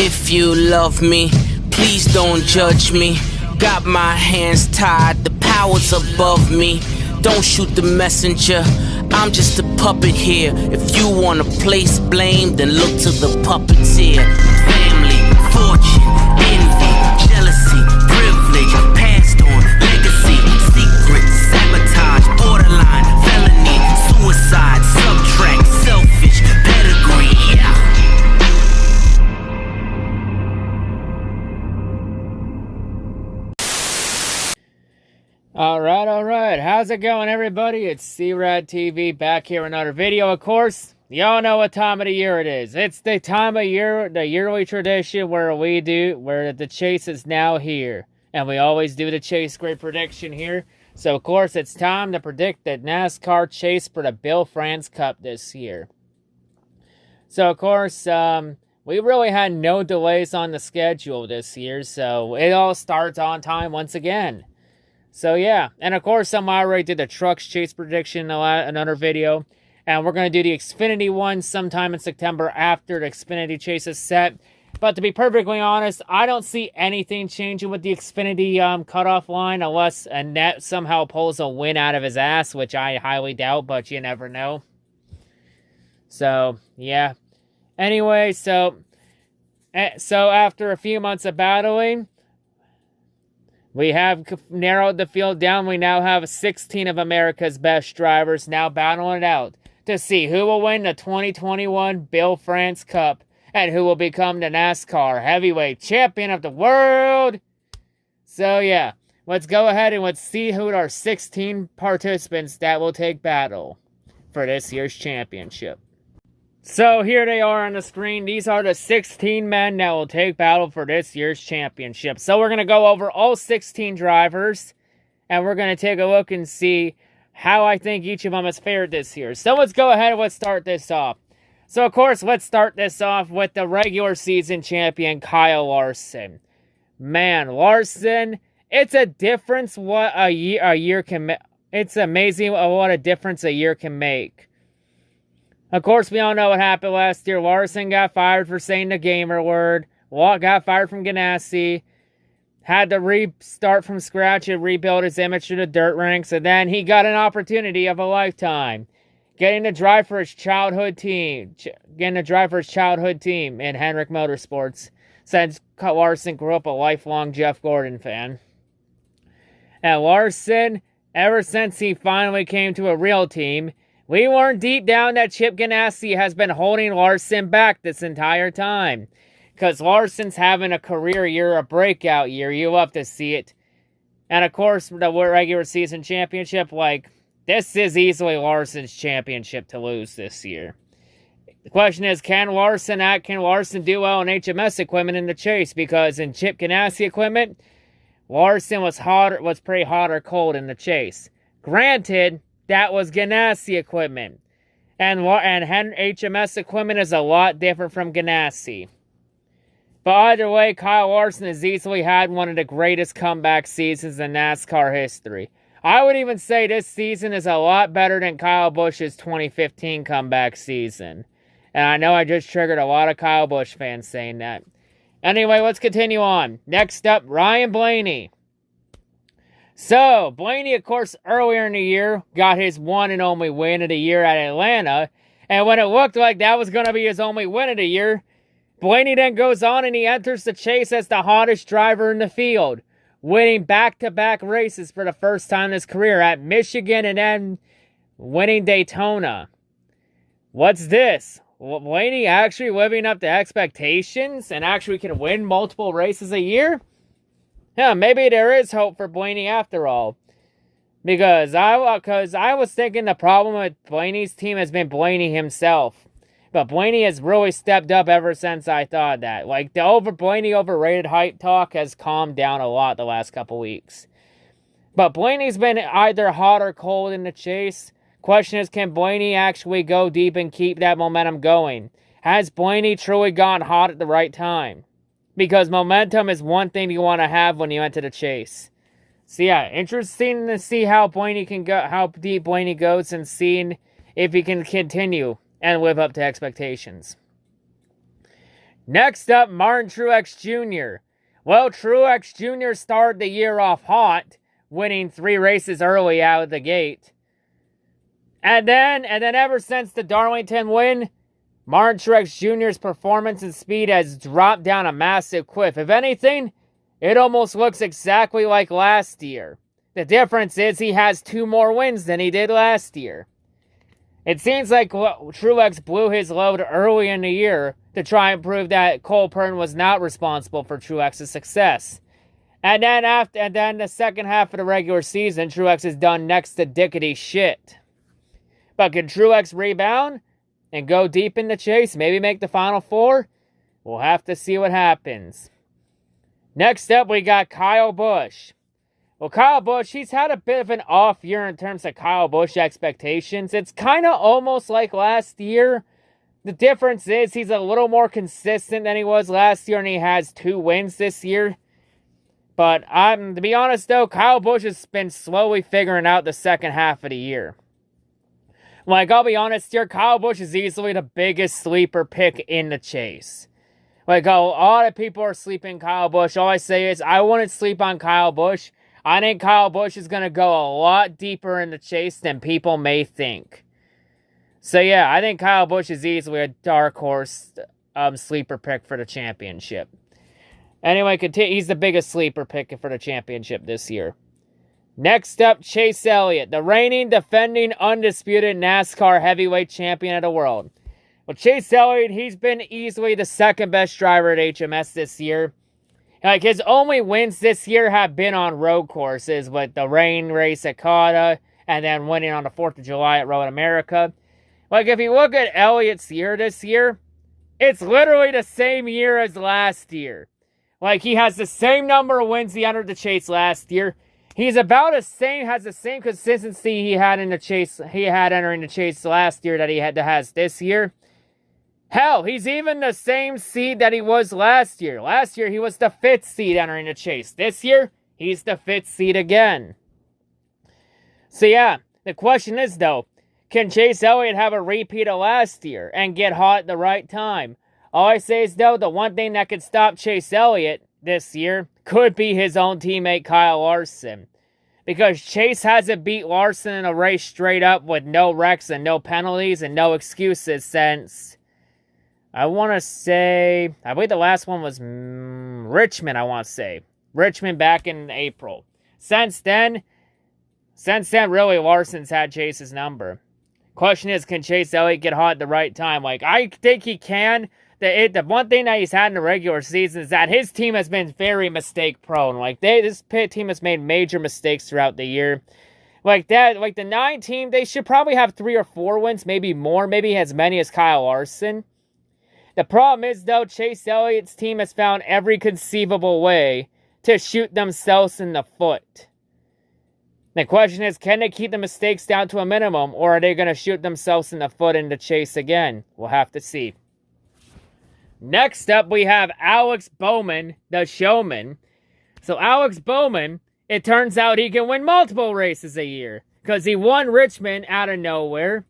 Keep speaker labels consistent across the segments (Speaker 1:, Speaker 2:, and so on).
Speaker 1: If you love me, please don't judge me. Got my hands tied, the power's above me. Don't shoot the messenger, I'm just a puppet here. If you wanna place blame, then look to the puppeteer. Family, fortune, envy, jealousy, privilege, passed on, legacy, secret, sabotage, borderline, felony, suicide, subtract, selfish, pedigree, yeah.
Speaker 2: All right. How's it going, everybody? It's C-RadTV back here with another video. Of course, y'all know what time of the year it is. It's the time of year, the yearly tradition where the chase is now here. And we always do the chase grade prediction here. So, of course, it's time to predict the NASCAR chase for the Bill France Cup this year. So, of course, we really had no delays on the schedule this year. So, it all starts on time once again. So, yeah. And, of course, I already did the Truex chase prediction in another video. And we're going to do the Xfinity one sometime in September after the Xfinity chase is set. But to be perfectly honest, I don't see anything changing with the Xfinity cutoff line unless Annette somehow pulls a win out of his ass, which I highly doubt, but you never know. So, yeah. Anyway, so after a few months of battling, we have narrowed the field down. We now have 16 of America's best drivers now battling it out to see who will win the 2021 Bill France Cup and who will become the NASCAR Heavyweight Champion of the World. So, yeah, let's go ahead and let's see who are 16 participants that will take battle for this year's championship. So, here they are on the screen. These are the 16 men that will take battle for this year's championship. So, we're going to go over all 16 drivers, and we're going to take a look and see how I think each of them has fared this year. So, let's go ahead and let's start this off. So, of course, let's start this off with the regular season champion, Kyle Larson. Man, Larson, it's a difference what a year can make. It's amazing what a difference a year can make. Of course, we all know what happened last year. Larson got fired for saying the gamer word. Walt got fired from Ganassi. Had to restart from scratch and rebuild his image to the dirt ranks. And then he got an opportunity of a lifetime. Getting to drive for his childhood team. In Hendrick Motorsports. Since Larson grew up a lifelong Jeff Gordon fan. And Larson, ever since he finally came to a real team, we learned deep down that Chip Ganassi has been holding Larson back this entire time. Because Larson's having a career year, a breakout year. You love to see it. And of course, the regular season championship, this is easily Larson's championship to lose this year. The question is, can Larson do well in HMS equipment in the chase? Because in Chip Ganassi equipment, Larson was pretty hot or cold in the chase. Granted, that was Ganassi equipment. And HMS equipment is a lot different from Ganassi. But either way, Kyle Larson has easily had one of the greatest comeback seasons in NASCAR history. I would even say this season is a lot better than Kyle Busch's 2015 comeback season. And I know I just triggered a lot of Kyle Busch fans saying that. Anyway, let's continue on. Next up, Ryan Blaney. So, Blaney, of course, earlier in the year, got his one and only win of the year at Atlanta. And when it looked like that was going to be his only win of the year, Blaney then goes on and he enters the chase as the hottest driver in the field, winning back-to-back races for the first time in his career at Michigan and then winning Daytona. What's this? Blaney actually living up to expectations and actually can win multiple races a year? Yeah, maybe there is hope for Blaney after all. Because I was thinking the problem with Blaney's team has been Blaney himself. But Blaney has really stepped up ever since I thought that. The Blaney overrated hype talk has calmed down a lot the last couple weeks. But Blaney's been either hot or cold in the chase. Question is, can Blaney actually go deep and keep that momentum going? Has Blaney truly gotten hot at the right time? Because momentum is one thing you want to have when you enter the chase. So yeah, interesting to see how Blaney can go, how deep Blaney goes, and seeing if he can continue and live up to expectations. Next up, Martin Truex Jr. Well, Truex Jr. started the year off hot, winning 3 races early out of the gate. And then ever since the Darlington win, Martin Truex Jr.'s performance and speed has dropped down a massive cliff. If anything, it almost looks exactly like last year. The difference is he has 2 more wins than he did last year. It seems like Truex blew his load early in the year to try and prove that Cole Pearn was not responsible for Truex's success. And then the second half of the regular season, Truex has done next to dickety shit. But can Truex rebound and go deep in the chase, maybe make the Final Four? We'll have to see what happens. Next up, we got Kyle Busch. Well, Kyle Busch, he's had a bit of an off year in terms of Kyle Busch expectations. It's kind of almost like last year. The difference is he's a little more consistent than he was last year, and he has 2 wins this year. But to be honest, though, Kyle Busch has been slowly figuring out the second half of the year. Like, I'll be honest here, Kyle Busch is easily the biggest sleeper pick in the chase. Like, a lot of people are sleeping Kyle Busch. All I say is, I wouldn't sleep on Kyle Busch. I think Kyle Busch is going to go a lot deeper in the chase than people may think. So, yeah, I think Kyle Busch is easily a dark horse sleeper pick for the championship. Anyway, he's the biggest sleeper pick for the championship this year. Next up, Chase Elliott, the reigning, defending, undisputed NASCAR Heavyweight Champion of the world. Well, Chase Elliott, he's been easily the second best driver at HMS this year. Like, his only wins this year have been on road courses with the rain race at Coda and then winning on the 4th of July at Road America. Like, if you look at Elliott's year this year, it's literally the same year as last year. Like, he has the same number of wins he entered the chase last year. He's about has the same consistency he had entering the chase last year that he has this year. Hell, he's even the same seed that he was last year. Last year, he was the 5th seed entering the chase. This year, he's the 5th seed again. So yeah, the question is though, can Chase Elliott have a repeat of last year and get hot at the right time? All I say is though, the one thing that could stop Chase Elliott this year could be his own teammate Kyle Larson. Because Chase hasn't beat Larson in a race straight up with no wrecks and no penalties and no excuses since, I want to say, I believe the last one was Richmond, I want to say. Richmond back in April. Since then, really, Larson's had Chase's number. Question is, can Chase Elliott get hot at the right time? Like, I think he can. The one thing that he's had in the regular season is that his team has been very mistake-prone. Like, this team has made major mistakes throughout the year. Like the 9 team, they should probably have 3 or 4 wins, maybe more, maybe as many as Kyle Larson. The problem is, though, Chase Elliott's team has found every conceivable way to shoot themselves in the foot. The question is, can they keep the mistakes down to a minimum, or are they going to shoot themselves in the foot in the chase again? We'll have to see. Next up, we have Alex Bowman, the showman. So Alex Bowman, it turns out he can win multiple races a year, because he won Richmond out of nowhere.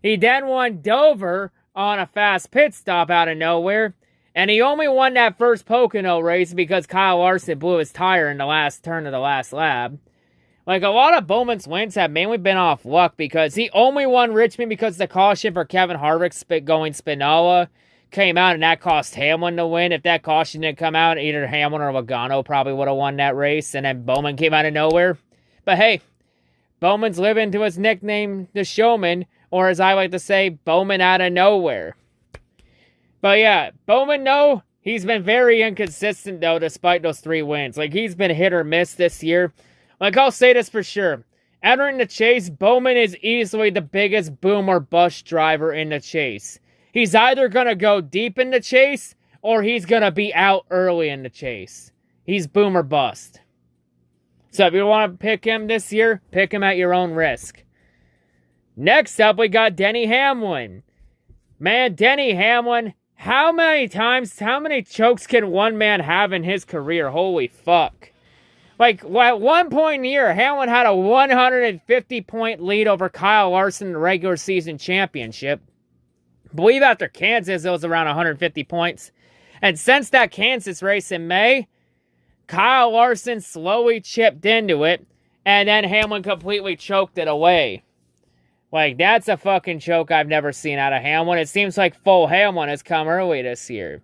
Speaker 2: He then won Dover on a fast pit stop out of nowhere. And he only won that first Pocono race because Kyle Larson blew his tire in the last turn of the last lap. Like, a lot of Bowman's wins have mainly been off luck because he only won Richmond because the caution for Kevin Harvick going Spinola came out and that cost Hamlin to win. If that caution didn't come out, either Hamlin or Logano probably would have won that race. And then Bowman came out of nowhere. But hey, Bowman's living to his nickname, the showman, or as I like to say, Bowman out of nowhere. But yeah, Bowman, no, he's been very inconsistent, though, despite those 3 wins. Like, he's been hit or miss this year. Like, I'll say this for sure. Entering the chase, Bowman is easily the biggest boom or bust driver in the chase. He's either going to go deep in the chase, or he's going to be out early in the chase. He's boom or bust. So if you want to pick him this year, pick him at your own risk. Next up, we got Denny Hamlin. Man, Denny Hamlin, how many chokes can one man have in his career? Holy fuck. Like, at one point in the year, Hamlin had a 150-point lead over Kyle Larson in the regular season championship. I believe after Kansas, it was around 150 points. And since that Kansas race in May, Kyle Larson slowly chipped into it, and then Hamlin completely choked it away. Like, that's a fucking choke I've never seen out of Hamlin. It seems like full Hamlin has come early this year.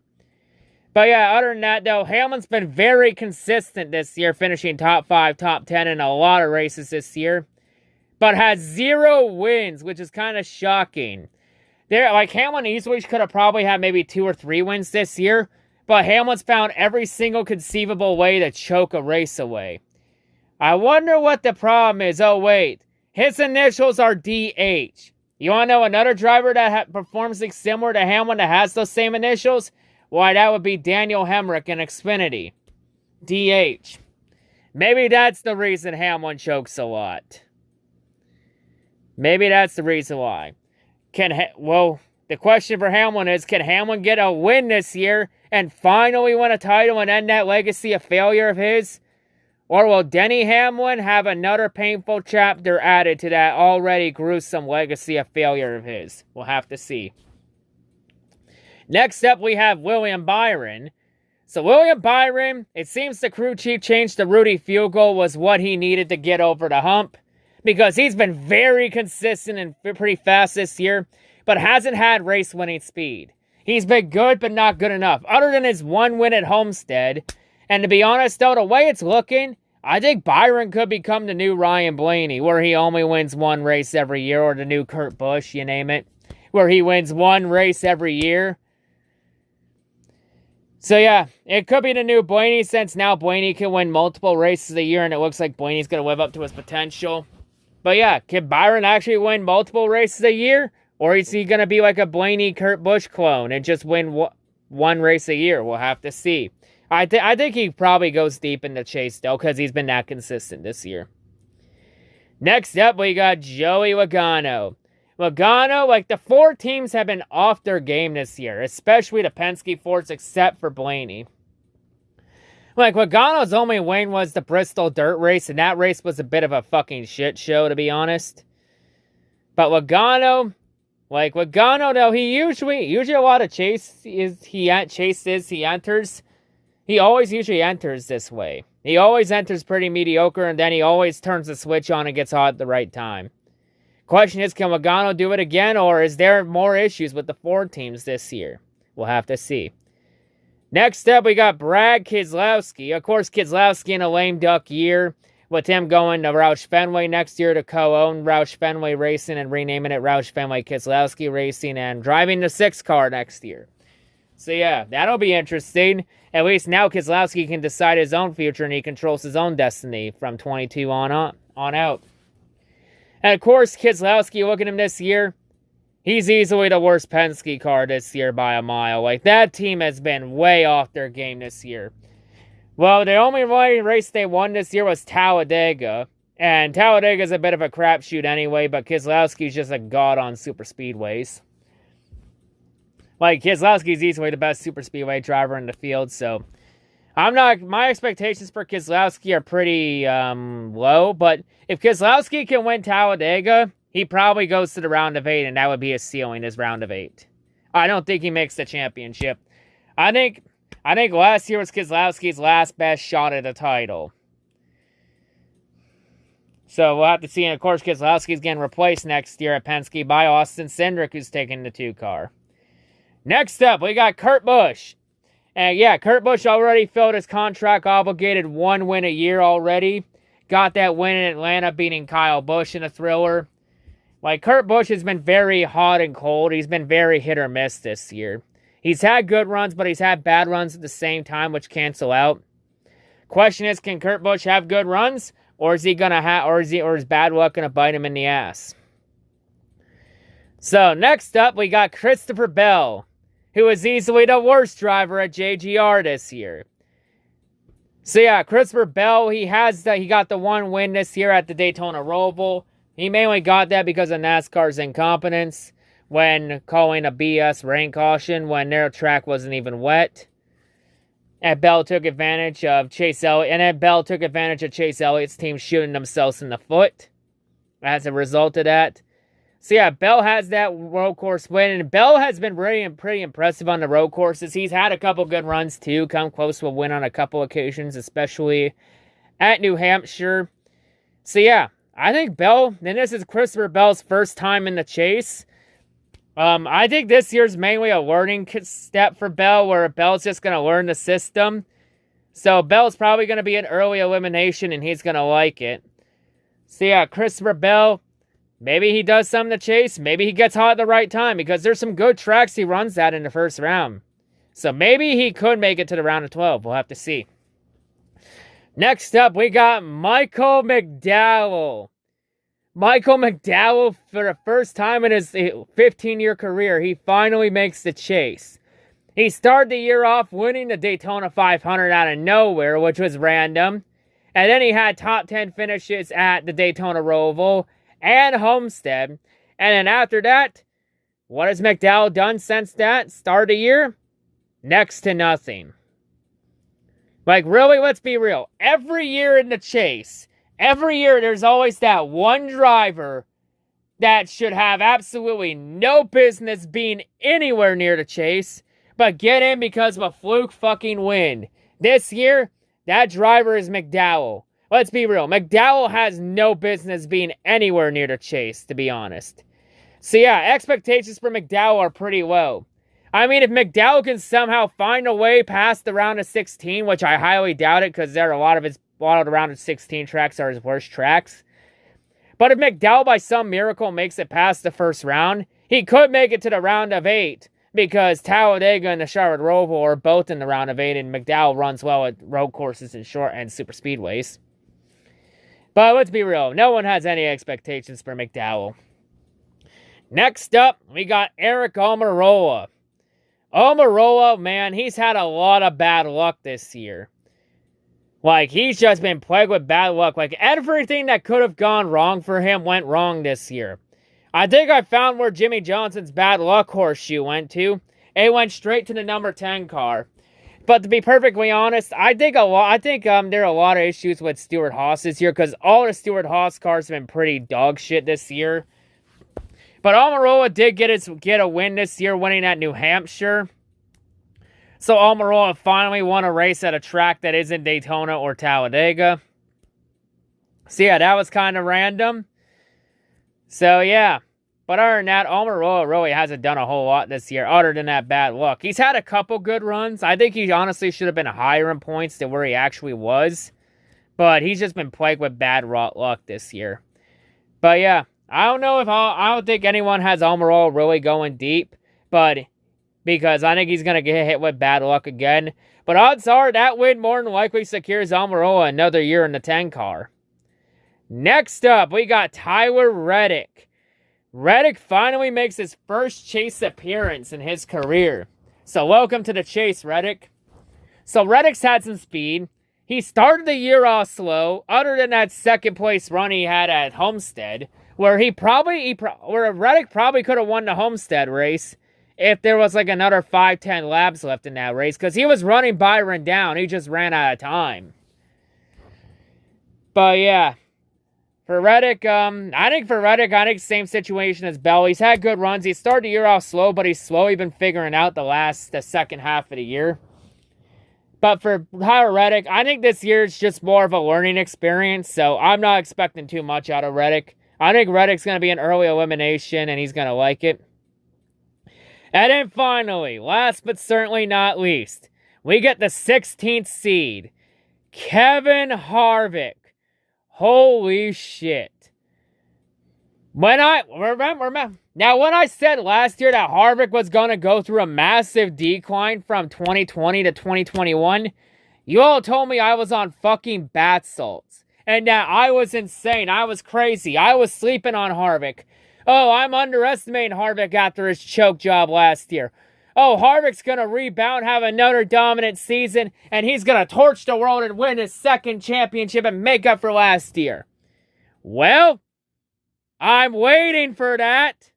Speaker 2: But yeah, other than that, though, Hamlin's been very consistent this year, finishing top 5, top 10 in a lot of races this year. But has 0 wins, which is kind of shocking. Hamlin easily could have probably had maybe 2 or 3 wins this year, but Hamlin's found every single conceivable way to choke a race away. I wonder what the problem is. Oh, wait. His initials are DH. You want to know another driver that performs similar to Hamlin that has those same initials? Why, that would be Daniel Hemrick in Xfinity. DH. Maybe that's the reason Hamlin chokes a lot. Maybe that's the reason why. The question for Hamlin is, can Hamlin get a win this year and finally win a title and end that legacy of failure of his? Or will Denny Hamlin have another painful chapter added to that already gruesome legacy of failure of his? We'll have to see. Next up, we have William Byron. So William Byron, it seems the crew chief changed to Rudy Fugle was what he needed to get over the hump. Because he's been very consistent and pretty fast this year, but hasn't had race-winning speed. He's been good, but not good enough. Other than his 1 win at Homestead. And to be honest, though, the way it's looking, I think Byron could become the new Ryan Blaney, where he only wins 1 race every year, or the new Kurt Busch, you name it, where he wins 1 race every year. So yeah, it could be the new Blaney, since now Blaney can win multiple races a year, and it looks like Blaney's going to live up to his potential. But yeah, can Byron actually win multiple races a year? Or is he going to be like a Blaney Kurt Busch clone and just win 1 race a year? We'll have to see. I think he probably goes deep in the chase, though, because he's been that consistent this year. Next up, we got Joey Logano. Logano, the 4 teams have been off their game this year, especially the Penske Fords, except for Blaney. Logano's only win was the Bristol Dirt Race, and that race was a bit of a fucking shit show, to be honest. But Logano, though, he usually a lot of he enters. He always usually enters this way. He always enters pretty mediocre, and then he always turns the switch on and gets hot at the right time. Question is, can Logano do it again, or is there more issues with the Ford teams this year? We'll have to see. Next up, we got Brad Keselowski. Of course, Keselowski in a lame duck year, with him going to Roush Fenway next year to co-own Roush Fenway Racing and renaming it Roush Fenway Keselowski Racing, and driving the 6 car next year. So yeah, that'll be interesting. At least now Keselowski can decide his own future, and he controls his own destiny from 22 on out. And of course, Keselowski, look at him this year. He's easily the worst Penske car this year by a mile. That team has been way off their game this year. Well, the only race they won this year was Talladega. And Talladega's a bit of a crapshoot anyway, but Keselowski's just a god on super speedways. Keselowski's easily the best super speedway driver in the field, so my expectations for Keselowski are pretty low, but if Keselowski can win Talladega, he probably goes to the round of 8, and that would be his ceiling, his round of 8. I don't think he makes the championship. I think last year was Keselowski's last best shot at the title. So we'll have to see, and of course Keselowski's getting replaced next year at Penske by Austin Cindric, who's taking the 2 car. Next up, we got Kurt Busch. And yeah, Kurt Busch already filled his contract obligated 1 win a year already. Got that win in Atlanta, beating Kyle Busch in a thriller. Kurt Busch has been very hot and cold. He's been very hit or miss this year. He's had good runs, but he's had bad runs at the same time, which cancel out. Question is, can Kurt Busch have good runs, or is is bad luck gonna bite him in the ass? So next up, we got Christopher Bell, who is easily the worst driver at JGR this year. So yeah, Christopher Bell, he got the 1 win this year at the Daytona Roval. He mainly got that because of NASCAR's incompetence when calling a BS rain caution when their track wasn't even wet. And Bell took advantage of Chase Elliott's team shooting themselves in the foot as a result of that. So yeah, Bell has that road course win, and Bell has been pretty impressive on the road courses. He's had a couple good runs too, come close to a win on a couple occasions, especially at New Hampshire. So yeah, I think Bell, and this is Christopher Bell's first time in the chase. I think this year's mainly a learning step for Bell, where Bell's just going to learn the system. So Bell's probably going to be an early elimination, and he's going to like it. So yeah, Christopher Bell, maybe he does something to chase. Maybe he gets hot at the right time, because there's some good tracks he runs at in the first round. So maybe he could make it to the round of 12. We'll have to see. Next up, we got Michael McDowell. Michael McDowell, for the first time in his 15-year career, he finally makes the chase. He started the year off winning the Daytona 500 out of nowhere, which was random. And then he had top 10 finishes at the Daytona Roval and Homestead. And then after that, what has McDowell done since that start of the year? Next to nothing. Like, really, let's be real. Every year in the chase, every year there's always that one driver that should have absolutely no business being anywhere near the chase, but get in because of a fluke fucking win. This year, that driver is McDowell. Let's be real. McDowell has no business being anywhere near the chase, to be honest. So yeah, expectations for McDowell are pretty low. I mean, if McDowell can somehow find a way past the round of 16, which I highly doubt it, because a lot of the round of 16 tracks are his worst tracks. But if McDowell by some miracle makes it past the first round, he could make it to the round of 8, because Talladega and the Charlotte Roval are both in the round of 8, and McDowell runs well at road courses and short and super speedways. But let's be real, no one has any expectations for McDowell. Next up, we got Eric Almirola. Almirola, man, he's had a lot of bad luck this year. Like, he's just been plagued with bad luck. Like, everything that could have gone wrong for him went wrong this year. I think I found where Jimmy Johnson's bad luck horseshoe went to. It went straight to the number 10 car. But to be perfectly honest, I think there are a lot of issues with Stewart-Haas this year, because all the Stewart-Haas cars have been pretty dog shit this year. But Almirola did get a win this year, winning at New Hampshire. So Almirola finally won a race at a track that isn't Daytona or Talladega. So yeah, that was kind of random. So yeah, but other than that, Almirola really hasn't done a whole lot this year, other than that bad luck. He's had a couple good runs. I think he honestly should have been higher in points than where he actually was. But he's just been plagued with bad luck this year. But yeah, I don't think anyone has Almirola really going deep, but because I think he's going to get hit with bad luck again. But odds are that win more than likely secures Almirola another year in the 10 car. Next up, we got Tyler Reddick. Reddick finally makes his first chase appearance in his career. So welcome to the chase, Reddick. So Reddick's had some speed. He started the year off slow, other than that second place run he had at Homestead, where Reddick probably could have won the Homestead race if there was like another 5-10 laps left in that race, because he was running Byron down. He just ran out of time. But yeah, for Reddick, I think same situation as Bell. He's had good runs. He started the year off slow, but he's slowly been figuring out the second half of the year. But for Tyler Reddick, I think this year is just more of a learning experience, so I'm not expecting too much out of Reddick. I think Reddick's going to be an early elimination, and he's going to like it. And then finally, last but certainly not least, we get the 16th seed, Kevin Harvick. Holy shit. When I said last year that Harvick was going to go through a massive decline from 2020 to 2021, you all told me I was on fucking bath salts. And that I was insane. I was crazy. I was sleeping on Harvick. Oh, I'm underestimating Harvick after his choke job last year. Oh, Harvick's going to rebound, have another dominant season, and he's going to torch the world and win his second championship and make up for last year. Well, I'm waiting for that.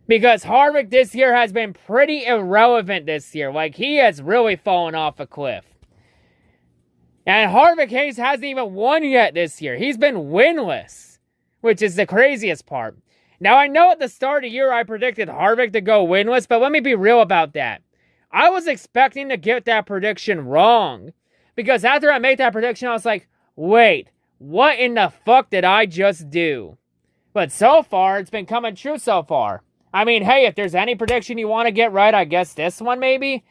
Speaker 2: Because Harvick this year has been pretty irrelevant this year. Like, he has really fallen off a cliff. And Harvick hasn't even won yet this year. He's been winless, which is the craziest part. Now, I know at the start of the year I predicted Harvick to go winless, but let me be real about that. I was expecting to get that prediction wrong. Because after I made that prediction, I was like, wait, what in the fuck did I just do? But so far, it's been coming true so far. I mean, hey, if there's any prediction you want to get right, I guess this one maybe.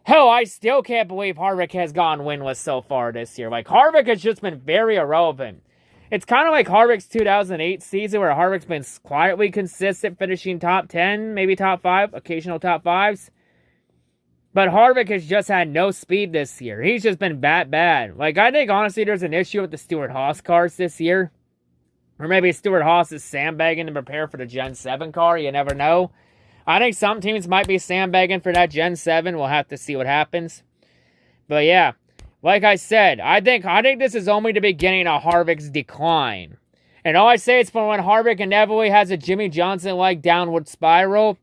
Speaker 2: Hell, I still can't believe Harvick has gone winless so far this year. Like, Harvick has just been very irrelevant. It's kind of like Harvick's 2008 season where Harvick's been quietly consistent, finishing top 10, maybe top 5, occasional top 5s. But Harvick has just had no speed this year. He's just been bad. Like, I think, honestly, there's an issue with the Stewart-Haas cars this year. Or maybe Stewart-Haas is sandbagging to prepare for the Gen 7 car. You never know. I think some teams might be sandbagging for that Gen 7. We'll have to see what happens. But, yeah. Like I said, I think this is only the beginning of Harvick's decline. And all I say is for when Harvick inevitably has a Jimmy Johnson-like downward spiral,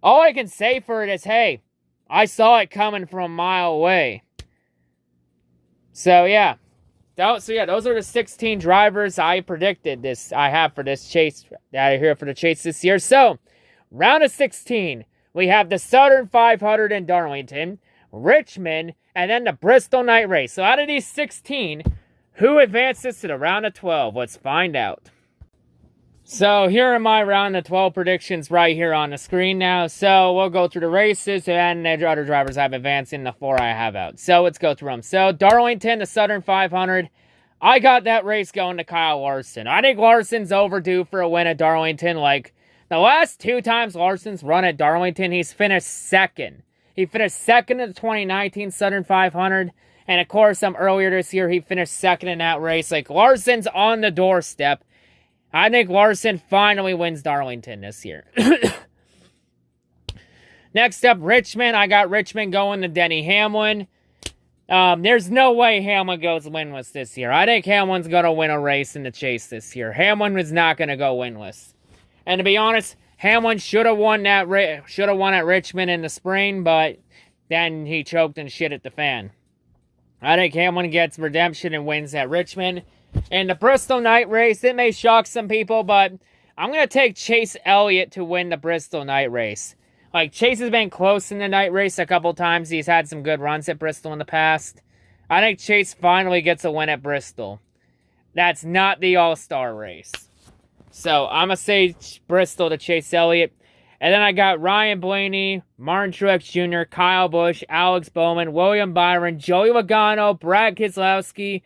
Speaker 2: all I can say for it is, hey, I saw it coming from a mile away. So, yeah. Those are the 16 drivers I predicted I have for this chase, that are here for the chase this year. So, round of 16, we have the Southern 500 in Darlington, Richmond, and then the Bristol night race. So, out of these 16, who advances to the round of 12? Let's find out. So, here are my round of 12 predictions right here on the screen now. So, we'll go through the races and the other drivers I've advanced in the 4 I have out. So, let's go through them. So, Darlington, the Southern 500. I got that race going to Kyle Larson. I think Larson's overdue for a win at Darlington. Like, the last 2 times Larson's run at Darlington, he's finished second. He finished second in the 2019 Southern 500. And, of course, earlier this year, he finished second in that race. Like, Larson's on the doorstep. I think Larson finally wins Darlington this year. Next up, Richmond. I got Richmond going to Denny Hamlin. There's no way Hamlin goes winless this year. I think Hamlin's going to win a race in the chase this year. Hamlin was not going to go winless. And to be honest, Hamlin should have won at Richmond in the spring, but then he choked and shit at the fan. I think Hamlin gets redemption and wins at Richmond. In the Bristol night race, it may shock some people, but I'm going to take Chase Elliott to win the Bristol night race. Like, Chase has been close in the night race a couple times. He's had some good runs at Bristol in the past. I think Chase finally gets a win at Bristol. That's not the All-Star race. So, I'm going to say Bristol to Chase Elliott. And then I got Ryan Blaney, Martin Truex Jr., Kyle Busch, Alex Bowman, William Byron, Joey Logano, Brad Keselowski,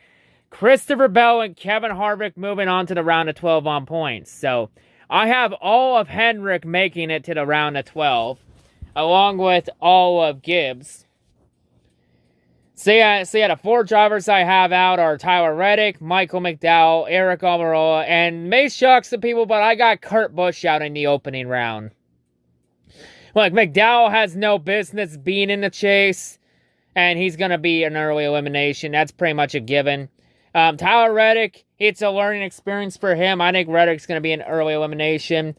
Speaker 2: Christopher Bell, and Kevin Harvick moving on to the round of 12 on points. So, I have all of Hendrick making it to the round of 12, along with all of Gibbs. So yeah, the 4 drivers I have out are Tyler Reddick, Michael McDowell, Eric Almirola, and may shock some people, but I got Kurt Busch out in the opening round. Like, McDowell has no business being in the chase, and he's going to be an early elimination. That's pretty much a given. Tyler Reddick, it's a learning experience for him. I think Reddick's going to be an early elimination.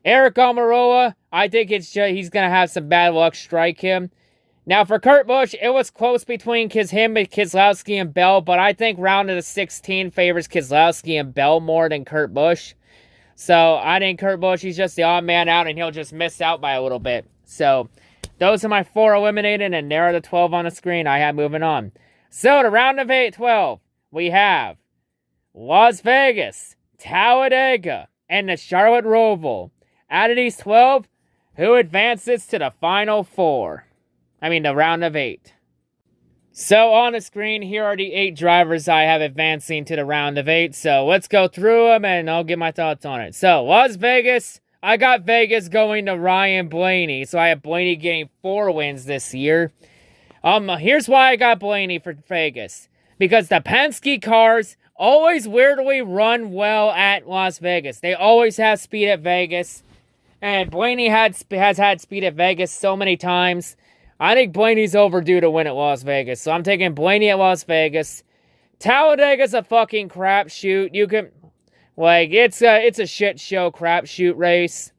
Speaker 2: Eric Almirola, I think he's going to have some bad luck strike him. Now, for Kurt Busch, it was close between Keselowski and Bell, but I think round of the 16 favors Keselowski and Bell more than Kurt Busch. So, I think Kurt Busch, he's just the odd man out, and he'll just miss out by a little bit. So, those are my 4 eliminated, and there are the 12 on the screen I have moving on. So, the round of 12, we have Las Vegas, Talladega, and the Charlotte Roval. Out of these 12, who advances to the final 4? I mean, the round of 8. So, on the screen, here are the 8 drivers I have advancing to the round of 8. So, let's go through them, and I'll give my thoughts on it. So, Las Vegas, I got Vegas going to Ryan Blaney. So, I have Blaney getting 4 wins this year. Here's why I got Blaney for Vegas. Because the Penske cars always weirdly run well at Las Vegas. They always have speed at Vegas. And Blaney has had speed at Vegas so many times. I think Blaney's overdue to win at Las Vegas. So I'm taking Blaney at Las Vegas. Talladega's a fucking crapshoot. You can, like, it's a shit show crapshoot race.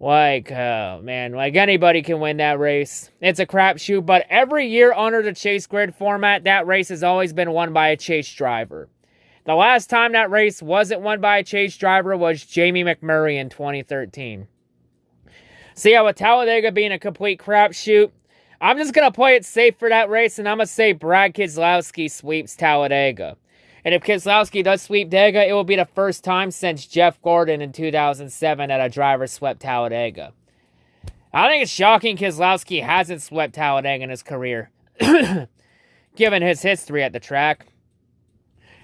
Speaker 2: Like, man, like, anybody can win that race. It's a crapshoot, but every year under the chase grid format, that race has always been won by a chase driver. The last time that race wasn't won by a Chase driver was Jamie McMurray in 2013. So yeah, with Talladega being a complete crapshoot, I'm just going to play it safe for that race, and I'm going to say Brad Keselowski sweeps Talladega. And if Keselowski does sweep Dega, it will be the first time since Jeff Gordon in 2007 that a driver swept Talladega. I think it's shocking Keselowski hasn't swept Talladega in his career, given his history at the track.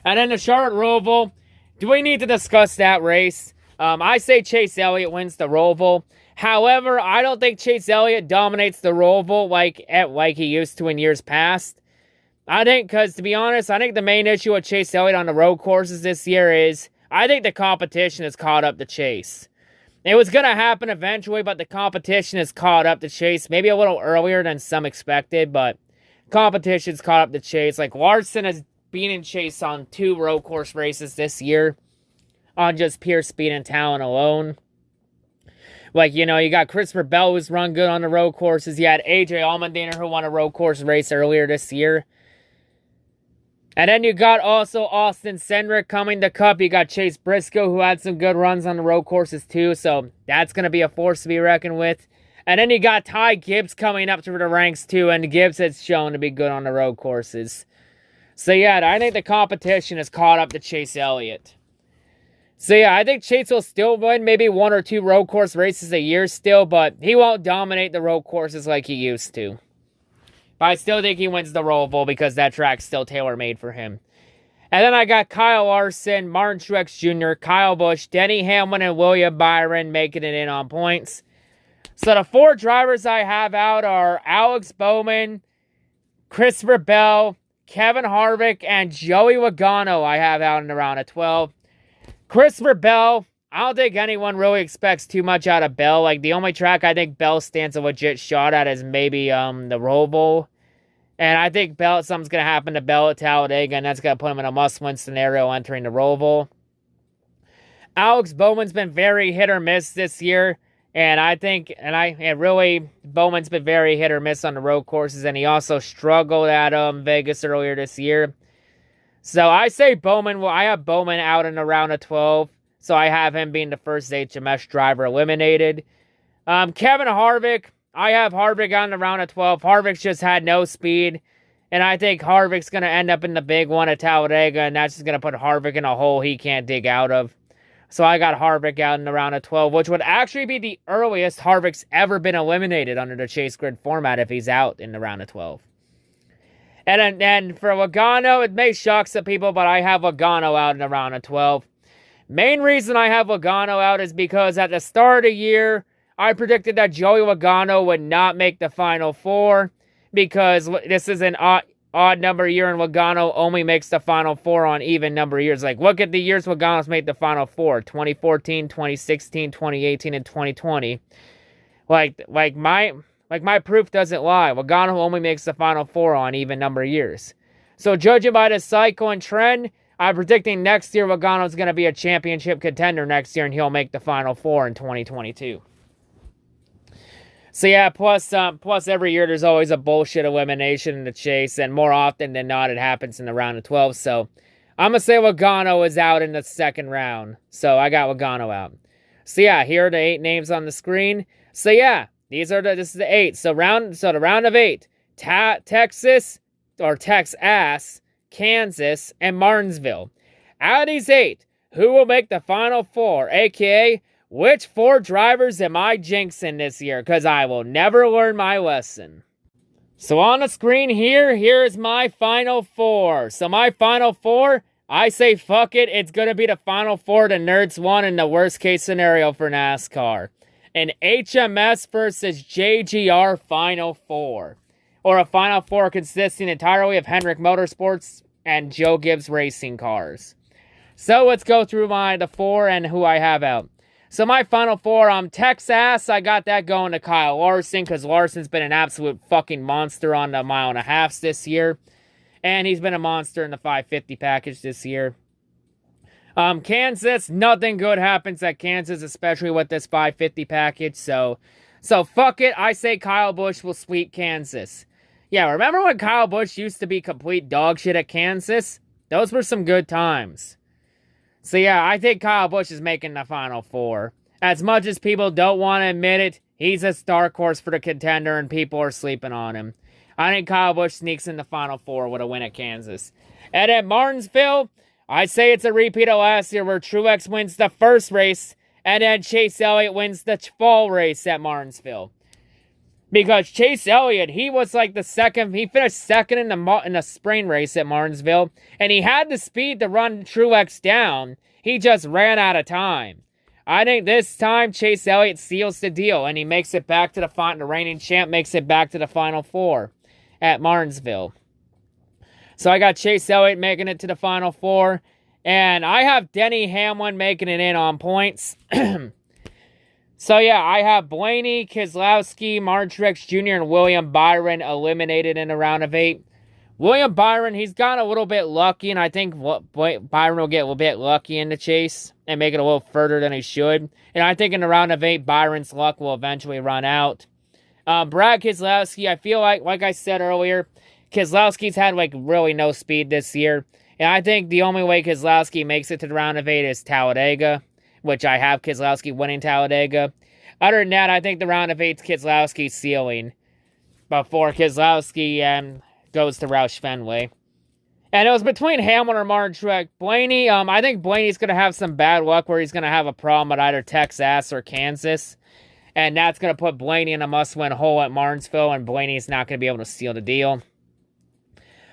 Speaker 2: And then the Charlotte Roval, do we need to discuss that race? I say Chase Elliott wins the Roval. However, I don't think Chase Elliott dominates the Roval like he used to in years past. I think, because to be honest, I think the main issue with Chase Elliott on the road courses this year is, I think the competition has caught up to Chase. It was going to happen eventually, but the competition has caught up to Chase. Maybe a little earlier than some expected, but competition's caught up to Chase. Like, Larson has beaten Chase on 2 road course races this year on just pure speed and talent alone. Like, you know, you got Christopher Bell who's run good on the road courses. You had AJ Allmendinger who won a road course race earlier this year. And then you got also Austin Cindric coming to Cup. You got Chase Briscoe, who had some good runs on the road courses too. So that's going to be a force to be reckoned with. And then you got Ty Gibbs coming up through the ranks too. And Gibbs has shown to be good on the road courses. So yeah, I think the competition has caught up to Chase Elliott. So yeah, I think Chase will still win maybe 1 or 2 road course races a year still. But he won't dominate the road courses like he used to. But I still think he wins the Roval because that track's still tailor-made for him. And then I got Kyle Larson, Martin Truex Jr., Kyle Busch, Denny Hamlin, and William Byron making it in on points. So the 4 drivers I have out are Alex Bowman, Christopher Bell, Kevin Harvick, and Joey Logano I have out in the round of 12. Christopher Bell, I don't think anyone really expects too much out of Bell. Like, the only track I think Bell stands a legit shot at is maybe the Roval. And I think something's going to happen to Bell at Talladega, and that's going to put him in a must-win scenario entering the Roval. Alex Bowman's been very hit or miss this year. And I think, Bowman's been very hit or miss on the road courses. And he also struggled at Vegas earlier this year. So I say Bowman, I have Bowman out in the round of 12. So I have him being the first HMS driver eliminated. Kevin Harvick, I have Harvick on the round of 12. Harvick's just had no speed. And I think Harvick's going to end up in the big one at Talladega. And that's just going to put Harvick in a hole he can't dig out of. So I got Harvick out in the round of 12, which would actually be the earliest Harvick's ever been eliminated under the Chase Grid format if he's out in the round of 12. And then for Logano, it may shock some people, but I have Logano out in the round of 12. Main reason I have Logano out is because at the start of the year, I predicted that Joey Logano would not make the Final Four because this is an odd number year and Logano only makes the Final Four on even number years. Like, look at the years Logano's made the Final Four. 2014, 2016, 2018, and 2020. Like my proof doesn't lie. Logano only makes the Final Four on even number years. So judging by the cycle and trend, I'm predicting next year Logano's going to be a championship contender next year and he'll make the Final Four in 2022. So yeah, plus every year there's always a bullshit elimination in the chase, and more often than not it happens in the round of 12. So I'm going to say Logano is out in the second round. So I got Logano out. So yeah, here are the 8 names on the screen. So yeah, this is the 8. So the round of 8, Texas, Kansas, and Martinsville. Out of these 8, who will make the Final Four? AKA, which 4 drivers am I jinxing this year? Because I will never learn my lesson. So on the screen here's my Final Four. So my Final Four, I say fuck it. It's going to be the Final Four the Nerds won in the worst case scenario for NASCAR. An HMS versus JGR Final Four. Or a Final Four consisting entirely of Hendrick Motorsports and Joe Gibbs Racing cars. So let's go through the 4 and who I have out. So my Final Four, Texas, I got that going to Kyle Larson, because Larson's been an absolute fucking monster on the 1.5 miles this year. And he's been a monster in the 550 package this year. Kansas, nothing good happens at Kansas, especially with this 550 package. So fuck it, I say Kyle Busch will sweep Kansas. Yeah, remember when Kyle Busch used to be complete dog shit at Kansas? Those were some good times. So yeah, I think Kyle Busch is making the Final Four. As much as people don't want to admit it, he's a dark horse for the contender and people are sleeping on him. I think Kyle Busch sneaks in the Final Four with a win at Kansas. And at Martinsville, I say it's a repeat of last year where Truex wins the first race and then Chase Elliott wins the fall race at Martinsville. Because Chase Elliott, he was like the second, he finished second in the spring race at Martinsville, and he had the speed to run Truex down. He just ran out of time. I think this time Chase Elliott seals the deal, and he makes it back to the reigning champ makes it back to the Final Four at Martinsville. So I got Chase Elliott making it to the Final Four, and I have Denny Hamlin making it in on points. So yeah, I have Blaney, Keselowski, Truex Jr., and William Byron eliminated in the round of 8. William Byron, he's gotten a little bit lucky, and I think Byron will get a little bit lucky in the chase and make it a little further than he should. And I think in the round of 8, Byron's luck will eventually run out. Brad Keselowski, I feel like I said earlier, Keselowski's had like really no speed this year. And I think the only way Keselowski makes it to the round of 8 is Talladega, which I have Keselowski winning Talladega. Other than that, I think the round of 8's Keselowski ceiling before Keselowski goes to Roush Fenway. And it was between Hamlin or Martin Truex. Blaney, I think Blaney's going to have some bad luck where he's going to have a problem at either Texas or Kansas. And that's going to put Blaney in a must-win hole at Martinsville, and Blaney's not going to be able to seal the deal.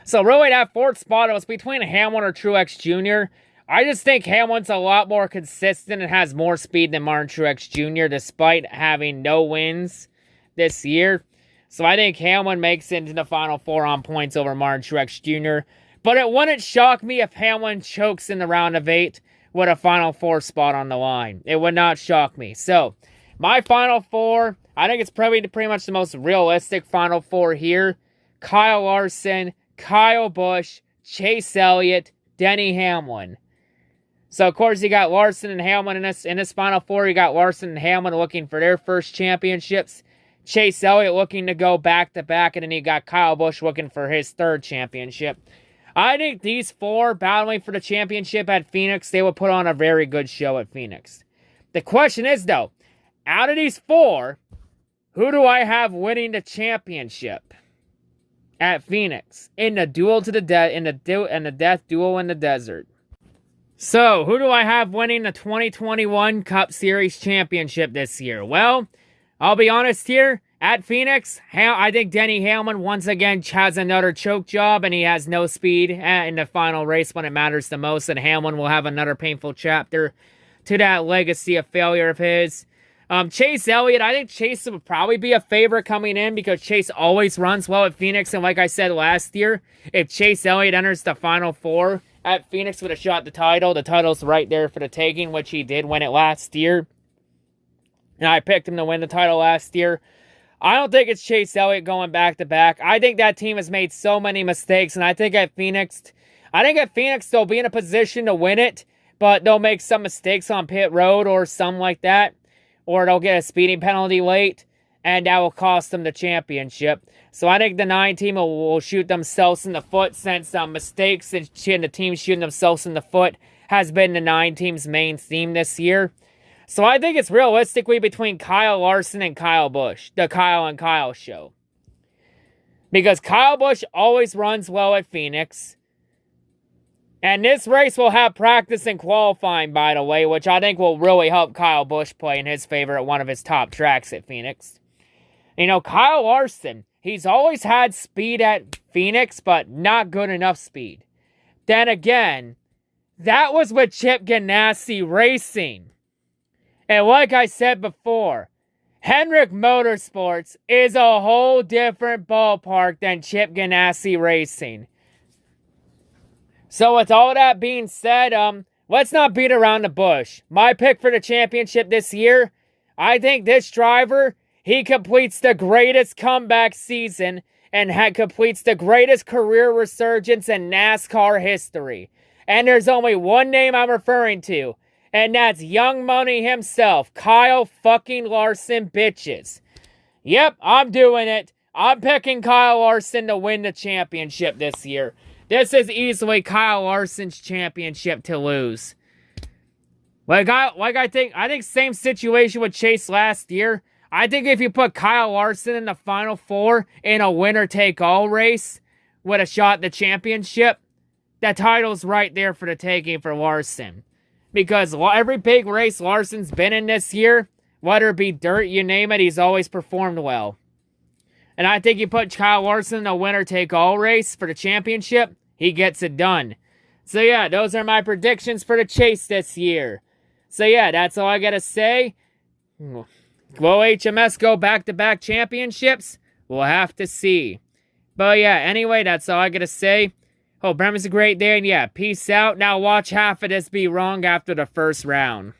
Speaker 2: So really, that fourth spot, it was between Hamlin or Truex Jr. I just think Hamlin's a lot more consistent and has more speed than Martin Truex Jr. despite having no wins this year. So I think Hamlin makes it into the Final Four on points over Martin Truex Jr. But it wouldn't shock me if Hamlin chokes in the round of 8 with a Final Four spot on the line. It would not shock me. So my Final Four, I think it's probably pretty much the most realistic Final Four here. Kyle Larson, Kyle Busch, Chase Elliott, Denny Hamlin. So, of course, you got Larson and Hamlin in this Final Four. You got Larson and Hamlin looking for their first championships. Chase Elliott looking to go back-to-back. And then you got Kyle Busch looking for his third championship. I think these four battling for the championship at Phoenix, they will put on a very good show at Phoenix. The question is, though, out of these four, who do I have winning the championship at Phoenix in the duel to the death duel in the desert? So, who do I have winning the 2021 Cup Series Championship this year? Well, I'll be honest here. At Phoenix, I think Denny Hamlin once again has another choke job, and he has no speed in the final race when it matters the most, and Hamlin will have another painful chapter to that legacy of failure of his. Chase Elliott, I think Chase would probably be a favorite coming in because Chase always runs well at Phoenix, and like I said last year, if Chase Elliott enters the Final Four at Phoenix with a shot at the title's right there for the taking, which he did win it last year. And I picked him to win the title last year. I don't think it's Chase Elliott going back-to-back. I think that team has made so many mistakes, and I think at Phoenix they'll be in a position to win it, but they'll make some mistakes on pit road or something like that, or they'll get a speeding penalty late, and that will cost them the championship. So I think the 9 team will shoot themselves in the foot, since mistakes and the team shooting themselves in the foot has been the 9 team's main theme this year. So I think it's realistically between Kyle Larson and Kyle Busch, the Kyle and Kyle show. Because Kyle Busch always runs well at Phoenix. And this race will have practice and qualifying, by the way, which I think will really help Kyle Busch play in his favor at one of his top tracks at Phoenix. You know, Kyle Larson, he's always had speed at Phoenix, but not good enough speed. Then again, that was with Chip Ganassi Racing. And like I said before, Hendrick Motorsports is a whole different ballpark than Chip Ganassi Racing. So with all that being said, let's not beat around the bush. My pick for the championship this year, I think this driver, he completes the greatest comeback season and completes the greatest career resurgence in NASCAR history. And there's only one name I'm referring to, and that's Young Money himself, Kyle fucking Larson, bitches. Yep, I'm doing it. I'm picking Kyle Larson to win the championship this year. This is easily Kyle Larson's championship to lose. I think same situation with Chase last year. I think if you put Kyle Larson in the Final Four in a winner-take-all race with a shot at the championship, that title's right there for the taking for Larson. Because every big race Larson's been in this year, whether it be dirt, you name it, he's always performed well. And I think you put Kyle Larson in a winner-take-all race for the championship, he gets it done. So yeah, those are my predictions for the Chase this year. So yeah, that's all I gotta say. Will HMS go back-to-back championships? We'll have to see. But yeah, anyway, that's all I gotta say. Hope everyone's a great day, and yeah, peace out. Now watch half of this be wrong after the first round.